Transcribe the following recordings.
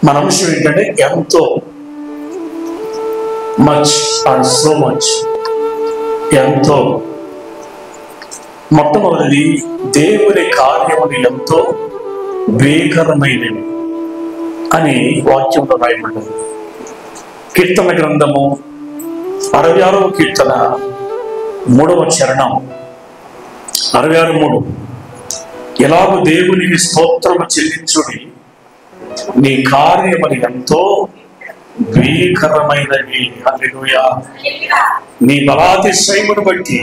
మన అంశం ఏంటంటే ఎంతో, మచ్ అండ్ సో మచ్. ఎంతో. మొట్టమొదటిది, దేవుని కార్యములు ఎంతో భీకరమైనవి అని వాక్యంలో రాయబడింది. కీర్తన గ్రంథము 66వ కీర్తన 3వ చరణం 66:3. ఎలాగో దేవునికి స్తోత్రము చెల్లించుడి, నీ కార్యములు ఎంతో భీకరమైనవి. హల్లెలూయా. నీ బలాతిశయమును బట్టి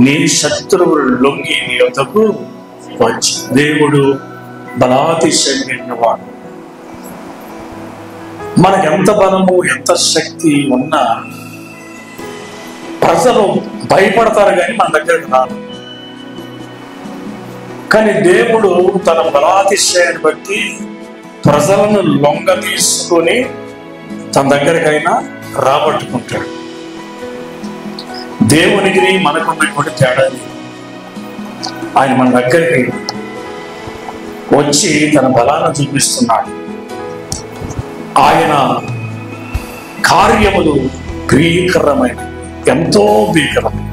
నీ శత్రువులు లొంగి నీ వద్దకు వచ్చి. దేవుడు బలాతిశయం వాడు. మనకు ఎంత బలము ఎంత శక్తి ఉన్నా ప్రజలు భయపడతారు కానీ మన దగ్గరకు రాదు. కానీ దేవుడు తన బలాతిశయాన్ని బట్టి ప్రజలను లొంగ తీసుకొని తన దగ్గరకైనా రాబట్టుకుంటాడు. దేవునికి మనకున్నటువంటి తేడా, ఆయన మన దగ్గరికి వచ్చి తన బలాన్ని చూపిస్తున్నాడు. ఆయన కార్యములు భీకరమైన, ఎంతో భీకరమైన,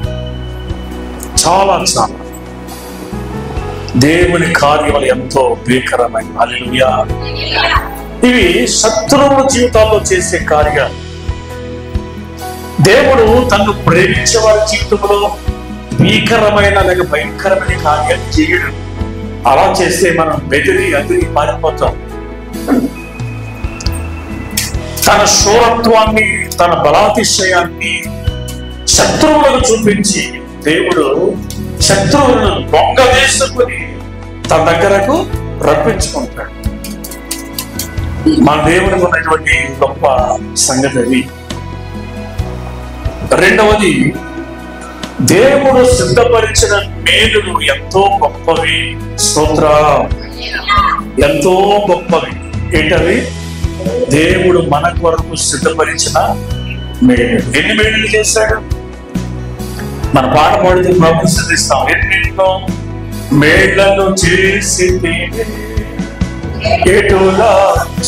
చాలా చాలా. దేవుని కార్యములు ఎంతో భీకరమైన. హల్లెలూయా. ఇవి శత్రువుల జీవితాల్లో చేసే కార్యాలు. దేవుడు తను ప్రేమించే వారి జీవితంలో భీకరమైన లేక భయంకరమైన కార్యాలు చేయడు. అలా చేస్తే మనం బెదిరి అదిరి పారిపోతాం. తన శూరత్వాన్ని, తన బలాతిశయాన్ని శత్రువులకు చూపించి దేవుడు శత్రువులను దొంగ వేసుకుని తన దగ్గరకు రప్పించుకుంటాడు. మన దేవునికి ఉన్నటువంటి గొప్ప సంగతి అది. రెండవది, దేవుడు సిద్ధపరిచిన మేలులు ఎంతో గొప్పవి. స్తోత్ర. ఎంతో గొప్పవి. ఏంటవి? దేవుడు మన కొరకు సిద్ధపరిచిన మేలు. ఎన్ని మేలులు చేశాడు? మన పాట పాడుతూ ప్రభు సిద్ధిస్తాం. ఎన్నింటిలో మేళ్లను చేసి ఎటులా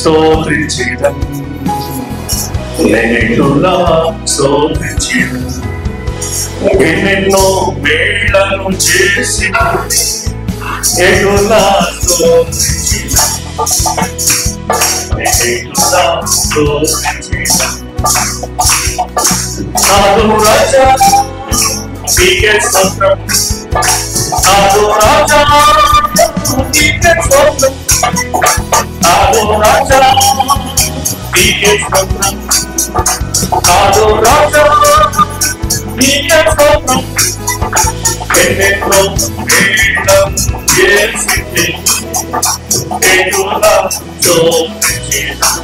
స్తోత్రించేదం, ఎటులా స్తోత్రించేదం. ఎన్నెన్నో మేళ్లను చేసి ఎటులా స్తోత్రించేదం, ఎటులా స్తోత్రించేదం. నాదు రాజా నీకే స్తోత్రం, నాదు రాజా నీకే స్తోత్రం, నాదు రాజా నీకే స్తోత్రం, నాదు రాజా నీకే స్తోత్రం. ఎన్నెన్నో మేళ్లను చేసి ఎటులా స్తోత్రించేదం,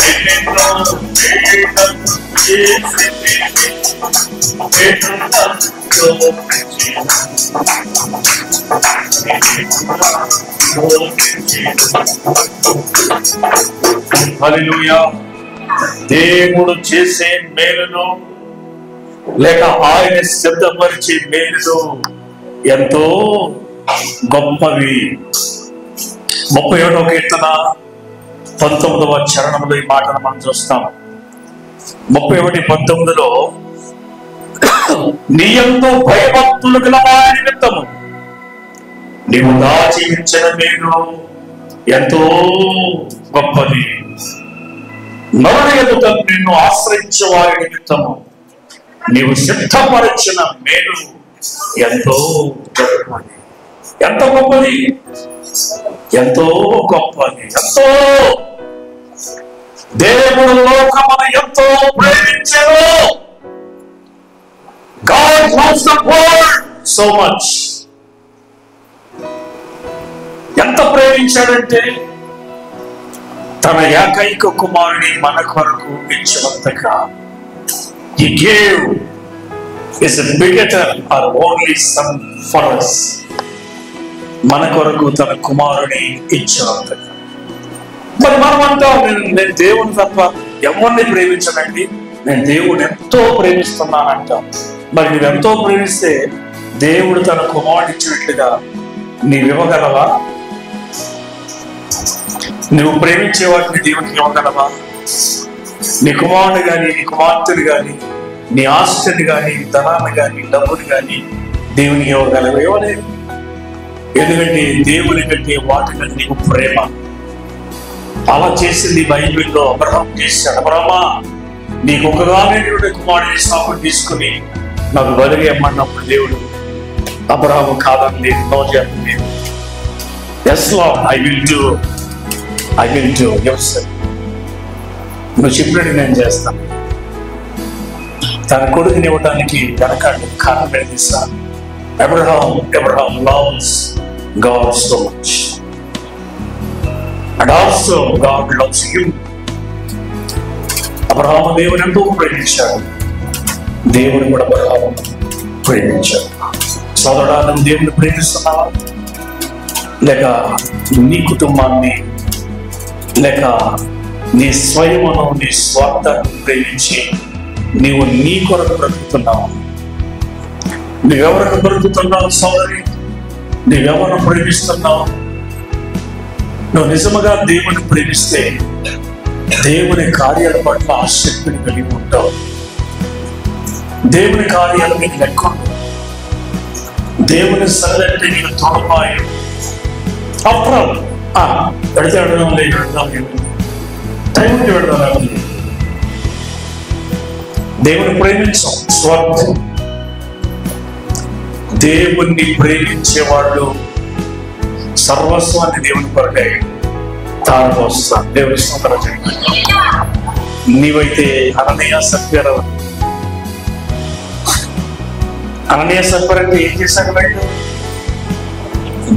ఎన్నెన్నో మేళ్లను చేసి ఎటులా స్తోత్రించేదం. హల్లెలూయా. దేవుడు చేసే మేలును లేక ఆయన సిద్ధపరిచే మేలును ఎంతో గొప్పవి. 37వ కీర్తన 19వ చరణంలో ఈ మాటను మనం చూస్తాం. 31:19లో నీ యందు భయభక్తులు గల వారి నిమిత్తము నీవు దాచించిన మేలు ఎంతో గొప్పది. నరుని ఎదుట నిన్ను ఆశ్రయించే వారి నిమిత్తము నీవు సిద్ధపరిచిన మేలు ఎంతో గొప్పది. ఎంత గొప్పది, ఎంతో గొప్పది. ఎంతో దేవుడు లోకమును ఎంతో ప్రేమించెను. God loves the world so much. ఎంత ప్రేమించాడంటే తన ఏకైక కుమారుని మన కొరకు ఇచ్చినంతగా. He gave his begotten or only son for us. మన కొరకు తన కుమారుని ఇచ్చినంతగా. మరి మనం అంటాం, నేను దేవుని తప్ప ఎవరిని ప్రేమించనండి, నేను దేవుని ఎంతో ప్రేమిస్తున్నాను అంటాం. మరి నువ్వెంతో ప్రేమిస్తే దేవుడు తన కుమారుడు ఇచ్చినట్లుగా నీవు ఇవ్వగలవా? నువ్వు ప్రేమించే వాటిని దేవునికి ఇవ్వగలవా? నీ కుమారుడు కానీ, నీ కుమార్తెలు కానీ, నీ ఆస్తిని కానీ, ధనాన్ని కానీ, డబ్బుని కానీ దేవునికి ఇవ్వగలవు? ఇవ్వలేదు. ఎందుకంటే దేవుని కంటే వాటి కంటే నీకు ప్రేమ. అలా చేసింది బైబిల్లో అబ్రహాం చేశాడు. అబ్రహమా, నీకు ఒకగానే కుమారుడు ఇస్సాకును తీసుకుని నాకు బలిగా ఇమ్మన్నప్పుడు దేవుడు అబ్రహాము కాదని లేదు, నో చెప్పలేదు. Yes lord, I will do. నువ్వు చెప్పినట్టు నేను చేస్తాను. తన కొడుకుని ఇవ్వడానికి వెనకాడు కారణం ఏంటిస్తాను. Abraham loves God so much, and also God loves him. Abraham దేవుని ఎంతో ప్రేమించాడు, దేవుడు కూడా అబ్రహాము ప్రేమించాడు. సోదరుడా, నువ్వు దేవుని ప్రేమిస్తున్నావా? లేక నీ కుటుంబాన్ని, లేక నీ స్వయమును, నీ స్వార్థాన్ని ప్రేమించి నీవు నీ కొరకు బ్రతుకుతున్నావు? నువ్వెవరికి బ్రతుకుతున్నావు సోదరి? నువ్వెవరిని ప్రేమిస్తున్నావు? నువ్వు నిజముగా దేవుని ప్రేమిస్తే దేవుని కార్యాల పట్ల ఆసక్తిని కలిగి ఉంటావు. దేవుని కార్యాలు నీకు లెక్క, దేవుని సన్నిధి నీకు తోడపాయం. అప్పుడు పెడితే అడగడం లేదు, టైంకి పెడదాం. దేవుని ప్రేమించాం. స్వార్థం. దేవుణ్ణి ప్రేమించే వాళ్ళు సర్వస్వాన్ని దేవుని కొరకై తారపోస్తారు. దేవుని స్తోత్రం చేయండి. నీవైతే అననీయ సత్యర అంటే ఏం చేశాడు?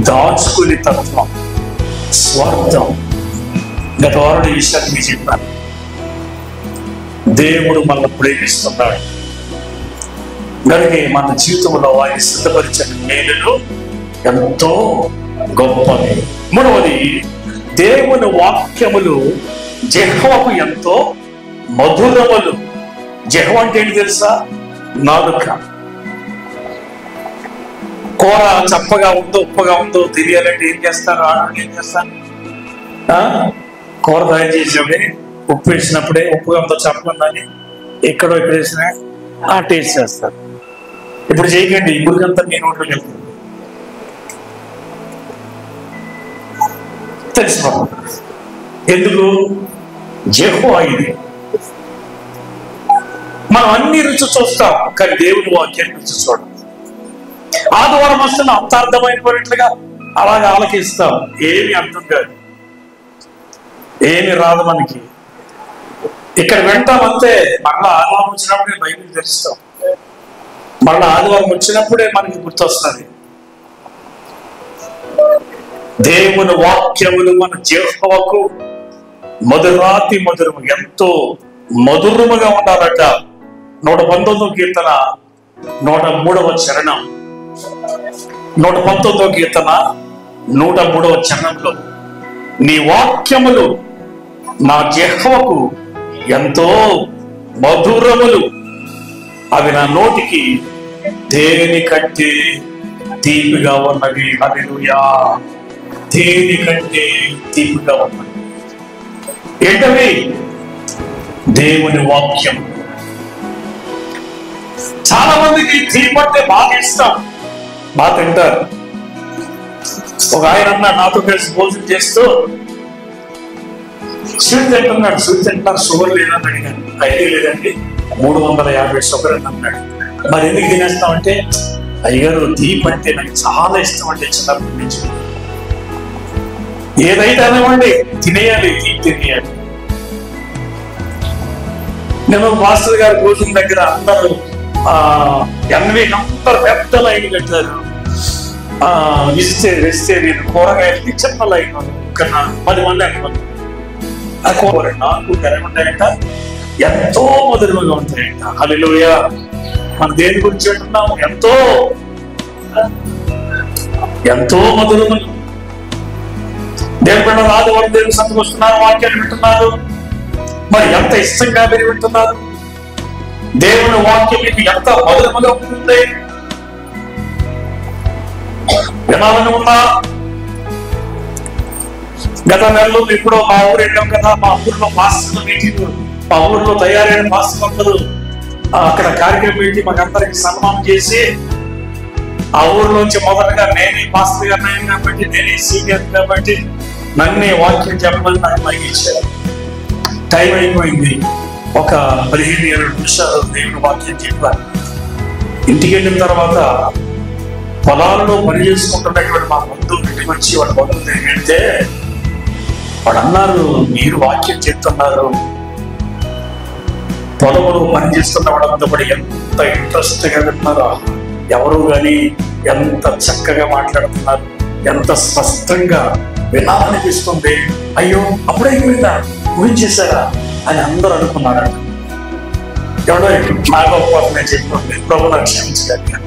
దాచుకుని తత్వం, స్వార్థం. గత వారం ఈ విషయాన్ని మీకు చెప్పాను. దేవుడు మనల్ని ప్రేమిస్తున్నాడు కనుక మన జీవితంలో ఆయన సిద్ధపరిచిన మేలులు ఎంతో గొప్పవి. మూడవది, దేవుని వాక్యములు జెహోవాకు ఎంతో మధురములు. జెహోవా అంటే ఏంటి తెలుసా? నాలుక. కూర చప్పగా ఉందో ఉప్పగా ఉందో తెలియాలంటే ఏం చేస్తారు? ఆడవాళ్ళు ఏం చేస్తారు? కూర తయారు చేసినప్పుడే ఉప్పు వేసినప్పుడే ఉప్పుగా ఉందో చప్పకుందని ఎక్కడో ఇక్కడ వేసినా టేస్ట్ చేస్తారు. ఇప్పుడు చేయకండి, ఇప్పుడుకంతా మీ నోట్లోకి వెళ్తుంది. తెలుసుకో ఎందుకు? జెహోవా ఇది. మనం అన్ని రుచి చూస్తాం, కానీ దేవుని వాక్యాన్ని రుచి చూడం. ఆదివారం వస్తున్న అంత అర్థమైపోయినట్లుగా అలాగే ఆలకిస్తాం. ఏమి అర్థం కాదు, ఏమి రాదు మనకి. ఇక్కడ వింటామంతే. మళ్ళా ఆదివారం వచ్చినప్పుడే బైబిల్ తెలుస్తాం. మళ్ళా ఆదివారం వచ్చినప్పుడే మనకి గుర్తొస్తుంది. దేవుని వాక్యములు మన జెహోవాకు మధురాతి మధురము, ఎంతో మధురముగా ఉండాలట. 119వ కీర్తన 103వ చరణం. 119వ కీర్తన 103వ చరణంలో, నీ వాక్యములు నా జెహోవాకు ఎంతో మధురములు, అవి నా నోటికి దేని కంటే తీపిగా ఉన్నవి. హల్లెలూయా. దేని కంటే తీపిగా ఉన్నవి ఏంటవి? దేవుని వాక్యం. చాలా మందికి తీపి అంటే బాగా ఇష్టం, బాగా తింటారు. ఒక ఆయన అన్నాడు నాతో కలిసి భోజనం చేస్తూ, స్వీట్ తింటున్నాడు. స్వీట్ తింటున్నారు, షుగర్ లేదని అడిగాను. అయితే లేదండి, 350 షుగర్ అని అన్నాడు. మరి ఎందుకు తినేస్తామంటే, అయ్యారు తీపి అంటే నాకు చాలా ఇష్టం అండి చిన్నప్పటి నుంచి. ఏదైతే అనేవ్వండి, తినేయాలి, తీపి తినేయాలి. నేను మాస్టర్ గారి భోజనం దగ్గర అందరూ అందరూ పెద్ద లైన్ కట్టారు. వెజిటేరియన్ కూరగాయలకి చిన్న లైన్, 10 మంది అనుకోండి. ఆ కూర నాకు ఎలా ఉంటాయంట, ఎంతో మధురముగా ఉంటాయంట. హల్లెలూయా. మన దేని గురించి వింటున్నాము? ఎంతో ఎంతో మధురములు. దేవుని బిడ్డలు ఆదివారం దేవుని సంతకు వస్తున్నారు, వాక్యాన్ని వింటున్నారు. మరి ఎంత ఇష్టంగా మీరు వింటున్నారు? దేవుని వాక్యం మీకు ఎంత మధురముగా ఉంటుంది. వినాలని ఉందా? గత నెలలో ఇప్పుడు మా ఊరు వెళ్ళాం కదా, మా ఊర్లో మాస్టర్లు మీటింగ్, మా ఊర్లో తయారైన మాస్టర్లందరూ అక్కడ కార్యక్రమం పెట్టి మాకందరికి సన్మానం చేసి, ఆ ఊర్లోంచి మొదటగా నేనే మాస్టర్ గారు నేను కాబట్టి, నేనే సీనియర్ కాబట్టి నన్నే వాక్యం చెప్పమని నాకు మైక్ ఇచ్చారు. టైం అయిపోయింది. ఒక 15-20 నిమిషాలు దేవుని వాక్యం చెప్పారు. ఇంటికి వెళ్ళిన తర్వాత పొలాలలో పని చేసుకుంటున్నటువంటి మా బంధువులు ఇంటికి వచ్చి వాళ్ళ బంధువులు దగ్గరికి వెళ్తే వాడు అన్నారు, మీరు వాక్యం చెప్తున్నారు, పొలంలో పని చేస్తున్న వాళ్ళంతా కూడా ఎంత ఇంట్రెస్ట్ గా వింటున్నారో, ఎవరు కానీ ఎంత చక్కగా మాట్లాడుతున్నారు, ఎంత స్పష్టంగా వినాలనిపిస్తుంది. అయ్యో అప్పుడైపోయిందా, ఊహించేశారా అని అందరూ అనుకున్నాడు. ఎవడో నా గొప్ప నేను చెప్పండి, ప్రభు నాకు క్షమించగలిగా.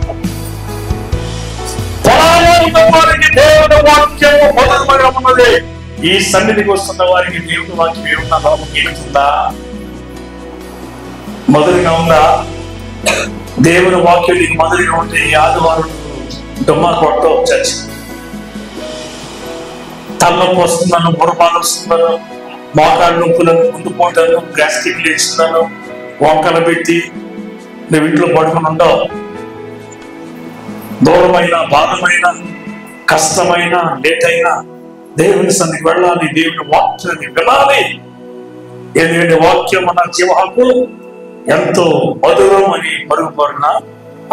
పొలాల్లో ఉన్న వారికి దేవుని వాక్యం మొదలుగా ఉన్నది. ఈ సన్నిధికి వస్తున్న వారికి దేవుని వాక్యం ఏమన్నా లాభం కలుగుతుందా? మొదలుగా ఉందా? దేవుని వాక్యం నీకు మొదలుగా ఉంటే ఈ ఆదివారం డుమ్మా కొట్టో చర్చి తలనొప్పి వస్తున్నాను, బుర్రపాలు వస్తున్నాను, మోకాళ్ళ నొప్పులను ముందు పోటాను, గ్యాస్ట్రిక్ లేస్తున్నాను, వంకలు పెట్టి నువ్వు ఇంట్లో పడుకుని ఉండవు. దూరమైన, బాధమైన, కష్టమైన, లేట్ అయినా దేవుని సన్నిధికి వెళ్ళాలి, దేవుని వాక్యాన్ని వినాలి. ఎందుకంటే వాక్యం మన జీవహక్కు, ఎంతో మధురం అని పరుగుపడిన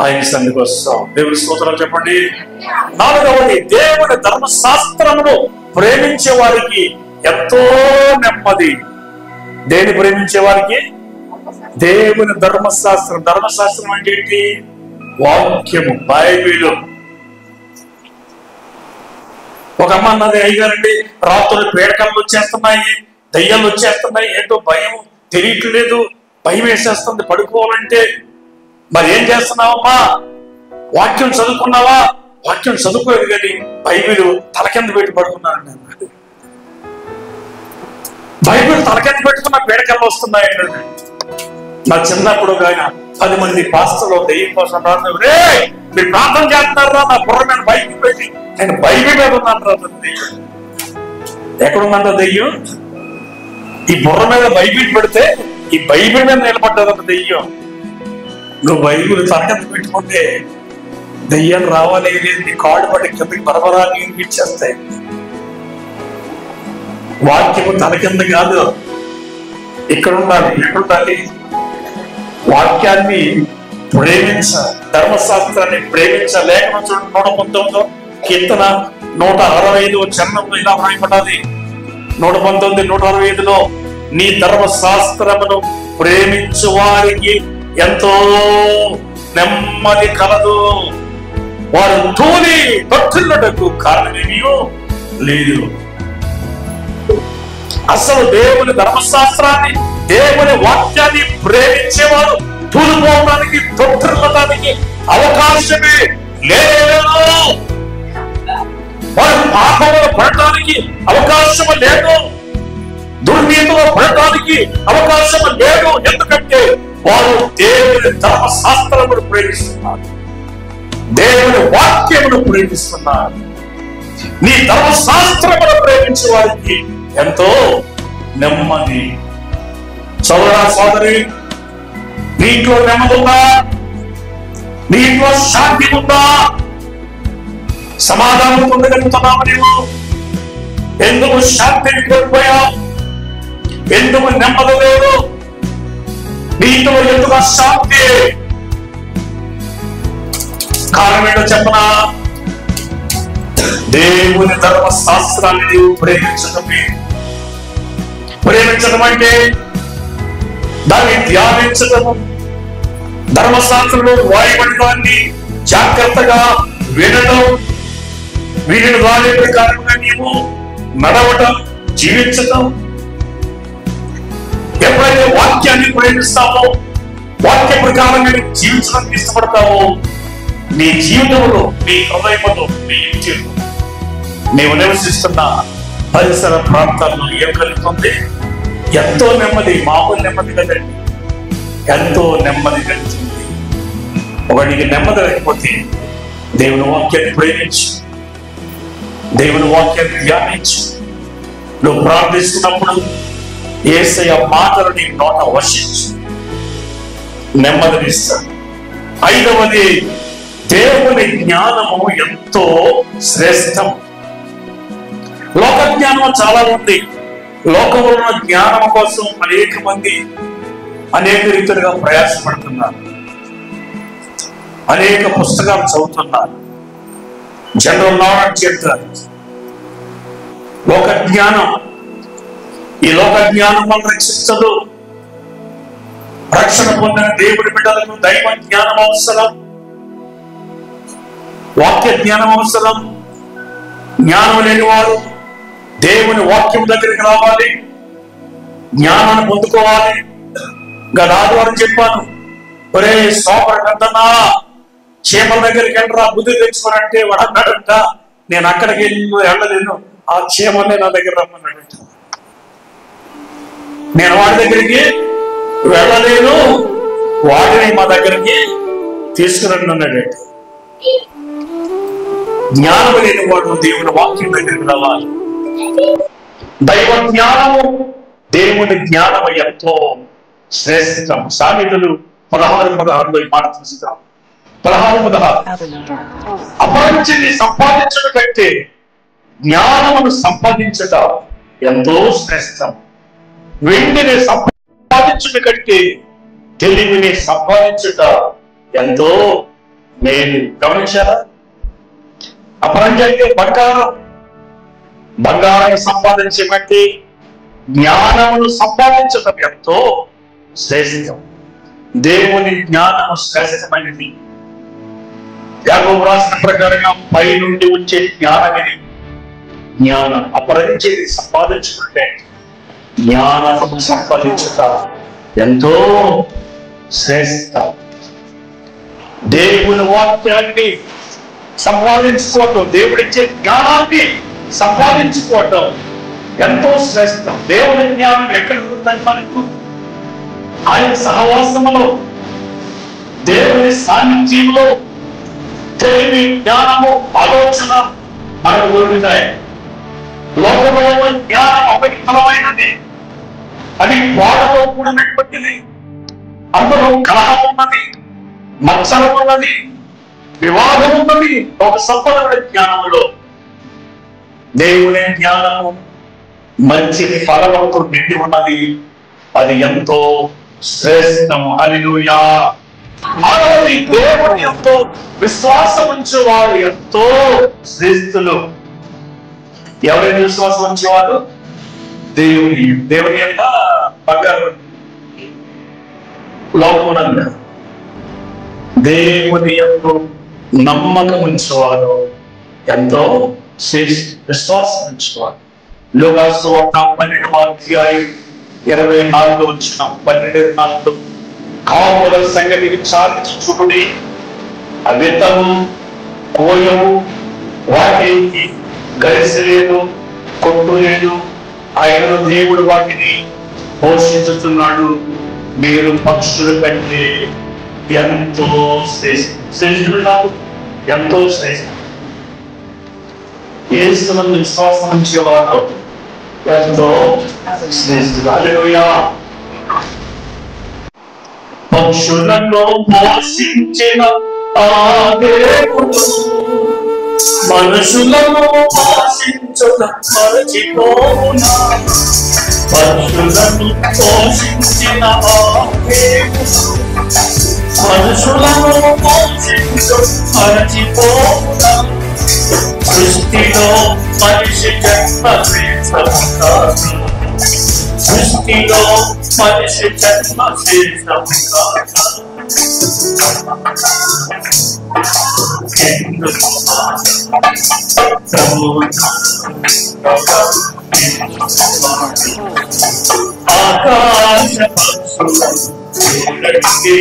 ఆయన సన్నిధికి వస్తాం. దేవుని స్తోత్రాలు చెప్పండి. 4వది, దేవుని ధర్మశాస్త్రమును ప్రేమించే వారికి ఎంతో నెమ్మది. దేని ప్రేమించే వారికి? దేవుని ధర్మశాస్త్రం. ధర్మశాస్త్రం అంటే ఏంటి? వాక్యము, బైబిల్. ఒక అమ్మ అన్నది, అయ్యారండి రాత్రులు పేడకలు వచ్చేస్తున్నాయి, దయ్యాలు వచ్చేస్తున్నాయి, ఏంటో భయం తెలియట్లేదు, భయం వేసేస్తుంది పడుకోవాలంటే. మరి ఏం చేస్తున్నావమ్మా? వాక్యం చదువుకున్నావా? వాక్యం చదువుకోలేదు కానీ బైబిల్ తలకింద పెట్టి పడుకున్నాను. బైబిల్ తలకింద పెట్టుకున్న పేడకలు వస్తున్నాయండి. నా చిన్నప్పుడు ఆయన 10 మంది పాస్టర్లు దెయ్యం కోసం రాదు, రే మీరు ప్రార్థన చేస్తున్నారా, నా బుర్ర మీద బైబిల్ పెట్టి, నేను బైబిల్ మీద ఉన్నాను. దెయ్యం ఎక్కడుందంట? దెయ్యం ఈ బుర్ర మీద బైబిల్ పెడితే ఈ బైబిల్ మీద నిలబడ్డదంట దెయ్యం. నువ్వు బైబిల్ తలకింద పెట్టుకుంటే దెయ్యాలు రావాలి లేదు, నీ కాళ్ళు పట్టి కిందకి బరబరాన్ని వినిపించేస్తాయి. వాక్యము తల కింద కాదు, ఇక్కడ ఉండాలి. ఎక్కడుండాలి? వాక్యాన్ని ప్రేమించాలి, ధర్మశాస్త్రాన్ని ప్రేమించాలి. లేఖనం చూడండి, 119 కీర్తన 165 చరణంలో ఇలా వ్రాయబడాలి. 119, 165లో నీ ధర్మశాస్త్రమును ప్రేమించు వారికి ఎంతో నెమ్మది కలదు, వారు తూలి తొట్టిల్లుటకు కారణమేమీ లేదు. అసలు దేవుని ధర్మశాస్త్రాన్ని, దేవుని వాక్యాన్ని ప్రేమించేవారు తూలిపోవడానికి, తొట్టిల్లడానికి అవకాశమే లేదు. వారు పాపంలో పడటానికి అవకాశం లేదు, దుర్నీతిలో పడటానికి అవకాశం లేదు. ఎందుకంటే వారు దేవుని ధర్మశాస్త్రమును ప్రేమిస్తున్నారు, దేవుని వాక్యమును ప్రేమిస్తున్నారు. నీ ధర్మశాస్త్రమును ప్రేమించే వారికి ఎంతో నెమ్మది. సోదరా సోదరి, నీట్లో నెమ్మది ఉందా? నీట్లో శాంతి ఉందా? సమాధానం పొందగలుగుతున్నావు నీవు? ఎందుకు శాంతిని కోల్పోయావు? ఎందుకు నెమ్మది లేదు? నీతో ఎందుకు అశాంతి? కారణం ఏంటో చెప్పనా? దేవుని ధర్మశాస్త్రాన్ని నీవు ప్రేమించడమే. ప్రేమించడం అంటే దాన్ని ధ్యానించడము, ధర్మశాస్త్రంలో వాయుబడి దాన్ని జాగ్రత్తగా వినడం, వీరిని వాడే ప్రకారంగా నీవు నడవటం, జీవించటం. ఎప్పుడైతే వాక్యాన్ని ప్రేమిస్తావో, వాక్య ప్రకారంగా జీవించడానికి ఇష్టపడతావో, నీ జీవితంలో, నీ హృదయంలో, నీ ఇంటిలో, నీవు నివసిస్తున్న పరిసర ప్రాంతాల్లో ఏం కలుగుతుంది? ఎంతో నెమ్మది. మామూలు నెమ్మది కదండి, ఎంతో నెమ్మది కలుగుతుంది. ఒకటికి నెమ్మది లేకపోతే దేవుని వాక్యాన్ని ప్రేమించి దేవుని వాక్యాన్ని ధ్యానించు. నువ్వు ప్రార్థిస్తున్నప్పుడు యేసయ్య మాటలు నీ నోట వర్షించు, నెమ్మదినిస్తాడు. ఐదవది, దేవుని జ్ఞానము ఎంతో శ్రేష్టం. లోక జ్ఞానం చాలా ఉంది. లోకంలో ఉన్న జ్ఞానం కోసం అనేక మంది అనేక రీతిలుగా ప్రయాసపడుతున్నారు, అనేక పుస్తకాలు చదువుతున్నారు. జనరల్ నాలెడ్జ్ చెప్తారు. లోక జ్ఞానం, ఈ లోక జ్ఞానం వల్ల రక్షించదు. రక్షణ పొందిన దేవుడి బిడ్డలకు దైవ జ్ఞానం అవసరం, వాక్య జ్ఞానం అవసరం. జ్ఞానం లేని వారు దేవుని వాక్యం దగ్గరికి రావాలి, జ్ఞానాన్ని పొందుకోవాలి. గత ఆదివారం చెప్పాను, ఒరే సోపర పెద్దనా, చీమల దగ్గరికి వెళ్ళరా బుద్ధి తెచ్చుకోనంటే వాడు అన్నాడంట, నేను అక్కడికి వెళ్ళలేను, ఆ చీమలే నా దగ్గర రమ్మన్నాడంట. నేను వాడి దగ్గరికి వెళ్ళలేను, వాడిని మా దగ్గరికి తీసుకురండి అన్నాడంట. జ్ఞానం లేని వాడు దేవుని వాక్యం దగ్గరికి రావాలి. దైవ జ్ఞానము, దేవుని జ్ఞానము ఎంతో శ్రేష్టం. సామెతలు 16:16 ఈ మాట చూస్తాం. 16:16, అపరంజిని సంపాదించడం కంటే జ్ఞానమును సంపాదించట ఎంతో శ్రేష్టం. వెండిని సంపాదించడం కంటే తెలివిని సంపాదించుట ఎంతో మేలు. గమనించారా? అపరంజి అంటే బంగారం. బంగారాన్ని సంపాదించే కంటే జ్ఞానమును సంపాదించడం ఎంతో శ్రేష్టం. దేవుని జ్ఞానము శ్రేష్టమైనది. యాకోబు రాసిన ప్రకారంగా పై నుండి వచ్చే జ్ఞానమిది. జ్ఞానం అపరంజిని సంపాదించుకుంటే జ్ఞానము సంపాదించుట ఎంతో శ్రేష్టం. దేవుని వాక్యాన్ని సంపాదించుకోవటం, దేవుడిచ్చే జ్ఞానాన్ని సంపాదించుకోవటం ఎంతో శ్రేష్టం. దేవుని జ్ఞానం ఎక్కడ ఉందని మనకు ఆయన సహవాసములో, దేవుని సాన్నిధ్యంలో తెలివి, జ్ఞానము, ఆలోచన మనకు దొరుకుతాయి. లోకంలో జ్ఞానం అపవిత్రమైనది, అది వాడతో కూడినటువంటిది. అందులో కలహం ఉన్నది, మత్సరం ఉన్నది, వివాదం ఉన్నది. ఒక సంపదమైన జ్ఞానంలో దేవుని జ్ఞానము మంచి ఫలముతో నిండి ఉన్నది. అది ఎంతో శ్రేష్టం. హల్లెలూయా. ఆరోది దేవుని ఎంతో విశ్వాసం ఉంచేవారు ఎంతో శ్రేష్ఠులు. ఎవరైనా విశ్వాసం ఉంచేవారు? దేవుని యొక్క బంగారు లోకమునందు దేవుని ఎంతో నమ్మకం ఉంచేవారు ఎంతో విశ్వాసం ఉంచేవారు. లోకాసు 12:24 కాపుల సంగతి విచారించి చూడండి. అవితము కోయము, వాటికి గరిసలేదు, కొట్టులేదు. ఆయన దేవుడు వాటిని పోషించుతున్నాడు. మీరు పక్షుల కంటే ఎంతో శ్రేష్ఠుడు, ఎంతో శ్రేష్ఠుడు. యేసునందు విశ్వాసం ఉంచేవారు ఎంతో శ్రేష్ఠుడు. హల్లెలూయా. పక్షులను పోషించిన ఆ దేవుడు మనుషులను పోషించడం మరచిపోవునా? పక్షులను పోషించిన ఆ దేవుడు మనుషులను పోషించడం మరచిపోవునా? సృష్టిలో మనిషి జన్మ శ్రేష్టము కాదు, సృష్టిలో మనిషి జన్మ శ్రేష్టము కాదు. ఆకాశ పక్షులను చూడండి,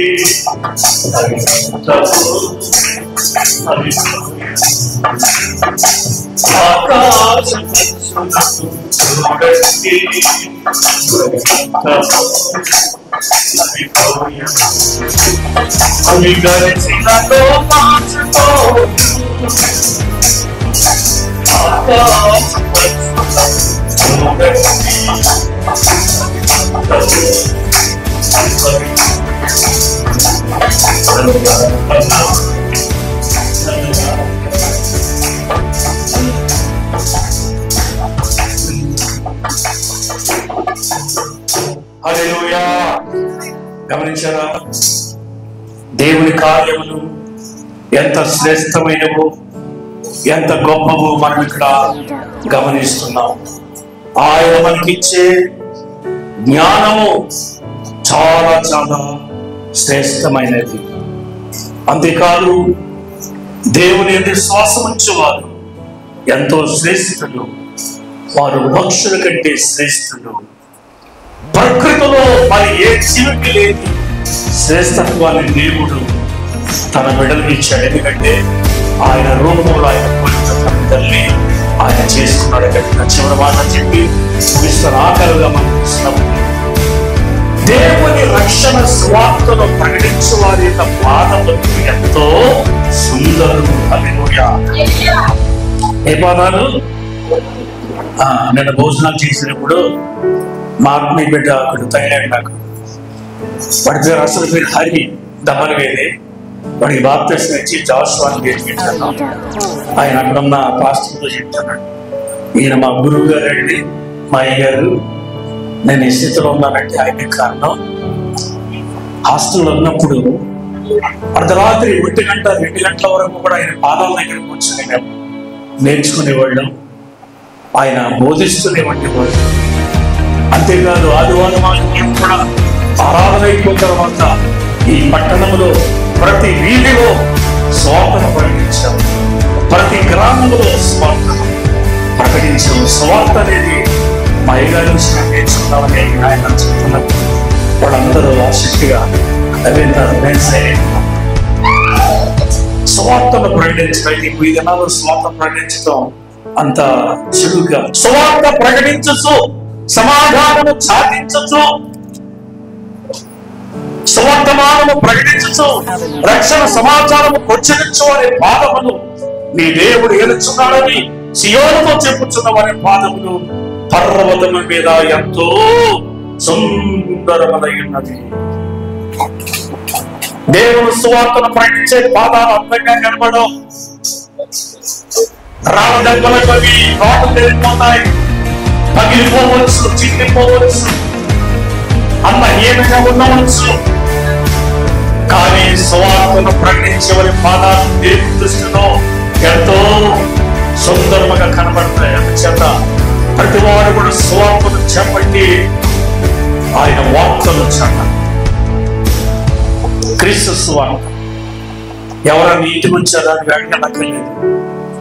ఆకాశ పక్షులను చూడండి, అవి గడిచినలో మార్చుకో. హల్లెలూయా. గమనించారా? దేవుని కార్యములు ఎంత శ్రేష్టమైనవో, ఎంత గొప్పవో మనం ఇక్కడ గమనిస్తున్నాం. ఆయన మనకిచ్చే జ్ఞానము చాలా చాలా శ్రేష్టమైనది. అంతేకాదు, దేవుని విశ్వాసం ఉంచేవారు ఎంతో శ్రేష్ఠులు. వారు పక్షుల కంటే శ్రేష్ఠులు. ప్రకృతిలో మరి ఏ జీవికి లేని శ్రేష్టత్వాన్ని దేవుడు తన బిడ్డలకు ఇచ్చాడు. ఎందుకంటే ఆయన రూపంలో, ఆయన పోలిన తల్లి ఆయన చేసుకున్నాడు. గట్టిగా చివరి మాట చెప్పి ముగిస్తున్న ఆకలిగా మనం చూసినప్పుడు, దేవుని రక్షణ స్వార్థను ప్రకటించే వారి యొక్క పాదములు ఎంతో సుందరము. హల్లెలూయా. ఏ పాదాలు? నేను భోజనాలు చేసినప్పుడు మా ఆత్మీయ బిడ్డ అక్కడ తగిలాడు. నాకు వాడి పేరు అసలు పేరు హరి దమనవేది. వాడికి బాప్తిస్మం ఇచ్చి జాషువాని పెట్టాను. ఆయన అక్కడున్న పాస్టర్తో చెప్తున్నాడు, ఈయన మా గురువు గారు అండి, మా అయ్య గారు. నేను ఈ స్థితిలో ఉన్నానంటే ఆయన కారణం, హాస్టల్లో ఉన్నప్పుడు అర్ధరాత్రి 1 గంట 2 గంటల వరకు కూడా ఆయన పాదాల దగ్గర కూర్చొని మేము నేర్చుకునేవాళ్ళం. ఆయన బోధిస్తూనేవాళ్ళు. అంతేకాదు, ఆదివారం కూడా ఆరాధన అయిపోయిన తర్వాత ఈ పట్టణంలో ప్రతి వీధిలో స్వార్థను ప్రకటించాం. ప్రతి గ్రామంలో స్వార్థను ప్రకటించాం. స్వార్థ అనేది మా అయ్యగారి నుంచి నేర్చుకున్నామని ఆయన చెప్తున్నారు. వాళ్ళందరూ ఆసక్తిగా స్వార్థను ప్రకటించడం. ఈ దినాల్లో స్వార్థ ప్రకటించడం అంత సులువుగా. స్వార్థ ప్రకటించచ్చు, సమాధానము సాధించచ్చు, స్వర్తమానము ప్రకటించచ్చు, రక్షణ సమాచారము ప్రచురించు అనే పాదములు నీ దేవుడు ఏలుచున్నాడని సియోనుతో చెప్పుచున్నవనే పాదములు పర్వతము మీద ఎంతో సుందరమై ఉన్నది. దేవుడు సువార్తను ప్రకటించే పాదాలు అందంగా కనబడవు. రాళ్ళ రోడ్లు వెళ్ళిపోతాయి, పగిలిపోవచ్చు, చిక్కిపోవచ్చు, అందహీనంగా ఉండవచ్చు. కానీ సువార్తను ప్రకటించే వారి పాదాలు దేవుని దృష్టిలో ఎంతో సుందరముగా కనబడతాయి. అందుచేత ప్రతి వారు కూడా సువార్తను చేపట్టి ఆయన వార్తలు చెప్పాలి. క్రీస్తు సువార్త ఎవరన్నా ఇంటికి వచ్చారా అని వెళ్ళక్కర్లేదు.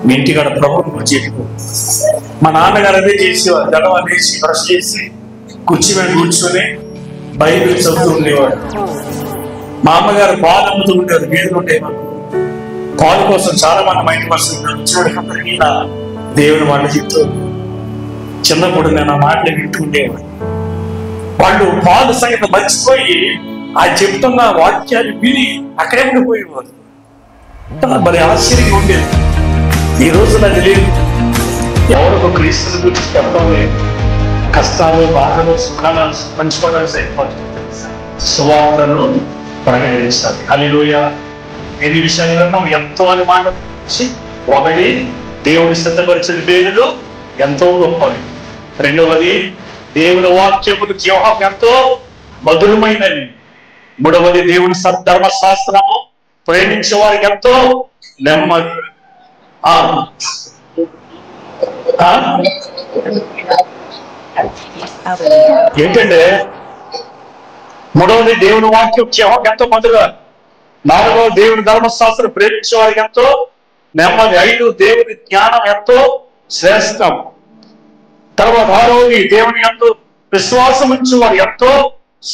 మీ ఇంటికాడ ప్రభుత్వం గురించి చెప్పు. మా నాన్నగారు అదే చేసేవారు. గడవ వేసి బ్రష్ చేసి కుర్చీ మీద కూర్చొని బైబిల్ చదువుతూ ఉండేవాడు. మా అమ్మగారు పాలు అమ్ముతూ ఉండేవారు. వీధులు ఉంటాయి మాకు. పాలు కోసం చాలా మంది మా ఇంటి వస్తున్నారు. వచ్చినప్పటికీ నా దేవుని మాట చెప్తూ చిన్నప్పుడు నేను ఆ మాటలు వింటూ ఉండేవాడు. వాళ్ళు పాలు సంగతి మర్చిపోయి ఆ చెప్తున్న వాక్యాన్ని విని అక్కడే ఉండిపోయేవారు. మరి ఆశ్చర్యంగా ఉండేది. ఈ రోజు నాకు లేదు. ఎవరికో క్రీస్తుని గురించి చెప్పడం లేదు. కష్టాలు, బాధలు, సుఖాలు పంచుకోవడానికి సరిపోతుంది. సువార్తను ప్రకటించాలి. హల్లెలూయా. ఎన్ని విషయాలను ఎంతో అని మాట ఒకటి, దేవుని సిద్ధపరిచిన పేరులు ఎంతో గొప్పవి. రెండవది, దేవుని వాక్యములు జీవం ఎంతో మధురమైనవి. మూడవది, దేవుని ధర్మశాస్త్రము ప్రేమించే వారికి ఎంతో నెమ్మది. ఏంటంటే మూడవది, దేవుని వాక్యం జీవం ఎంతో మధుర. నాలుగవది, దేవుని ధర్మశాస్త్రం ప్రేమించే వారికి ఎంతో నెమ్మది. 5, దేవుని జ్ఞానం ఎంతో శ్రేష్టం. తర్వాత 6వది, దేవుని ఎంతో విశ్వాసం ఉంచే వారు ఎంతో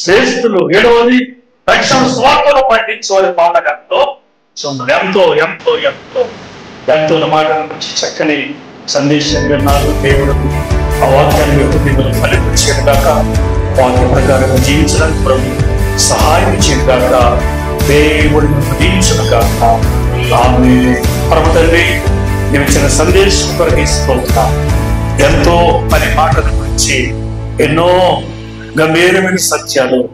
శ్రేష్ఠులు. 7వది, రక్షణ స్వార్థను పండించే వారి పాటకు ఎంతో ఎంతో ఎంతో ఎంతో ఎంతో మాట చక్కని సందేశం విన్నారు. దేవుడు ఆ వాక్యాన్ని ఫలించేది కాక, వాక్య ప్రకారం జీవించడానికి ప్రభు సహాయం ఇచ్చేది కాక, దేవుడిని దీవించను కాక. ఆమె పరమ తండ్రి మేము ఇచ్చిన సందేశం కొరకు స్తోత్రం. ఎంతో పని మాటల గురించి ఎన్నో గంభీరమైన సత్యాలు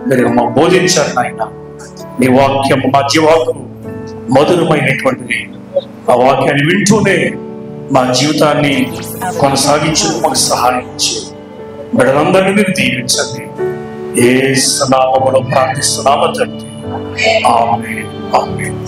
మీరు మా బోధించారు నాయన. నీ వాక్యం మా జీవాకు మధురమైనటువంటిది. ఆ వాక్యాన్ని వింటూనే మా జీవితాన్ని కొనసాగించు మాకు సహాయం చేయండి. బిడ్డలందరినీ మీరు దీవించండి. యేసు నామములో ప్రార్థిస్తున్నాము తండ్రి. ఆమేన్. ఆమేన్.